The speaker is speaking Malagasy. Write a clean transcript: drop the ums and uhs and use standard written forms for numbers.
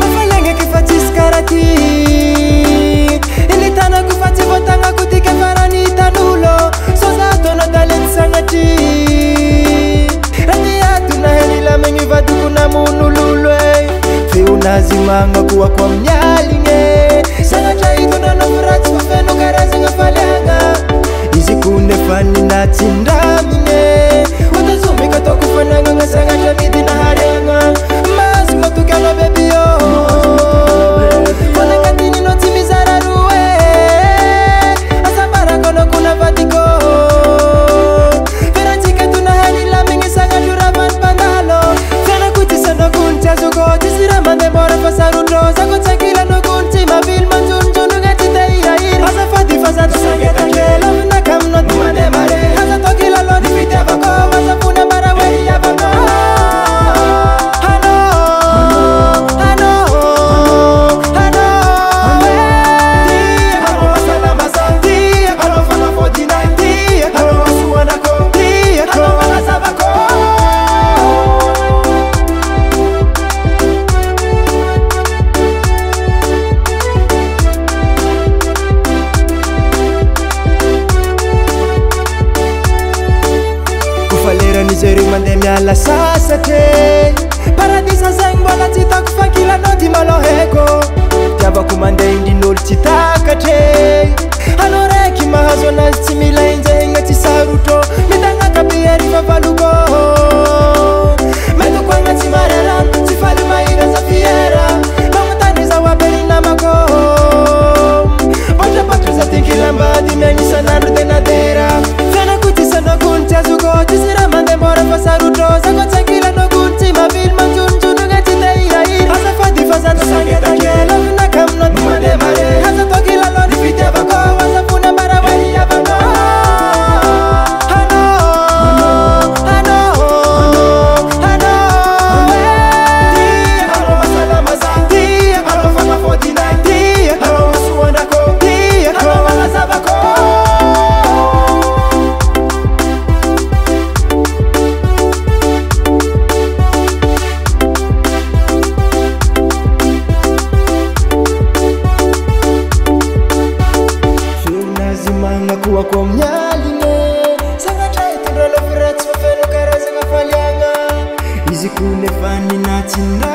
Afalanga kifatis karati ini tanah kufati botanga kutika farani tanulo sosa tono talent sangati radia tunahela mengi vatu kuna munululwe fiunazimanga kuwa kwa mnyalinge sangata ituna na furati kufeno karazi ngafalanga izikune fani na tindamine utazumika tokufananga ngasangata midi na harenga mazi motukano baby yo kona katini no timizara ruwe asambara kono kuna vatiko verantika tunahanila mingi sanga turavan pandalo fena kutisa no kuntia zuko tisira mande mora fasaruto sako takila no kunti mavil manjunjunu gatita irairi asafati fasata sangeta kela vina kamno timane mare hasa tokila lo nifite vako wasafuna mara weri ya vako la sasate paradisa zangbola tita kufakila noti maloheko java kumande indi nol titakate anoreki mahazo na timila inje ngati saruto midanga kabieri valugo metu kwa ngati marera tifali maira za fiera mamutani za wabeli na mako boja patu za tinkila mbadi menisa nanu denadera fena kutisa no kuntia zugo tisira mande mora fasaruto sako takila no kunti mavil manjunjunu gatita irairi asafadi fasata sangeta kela vina kamno timande mare hasa tokila lo nifite vako wasafuna mara wari ya vako kuwa kwa mnyaline sangata itundolo furati wafeno karazi ngafalianga izikune fani na tina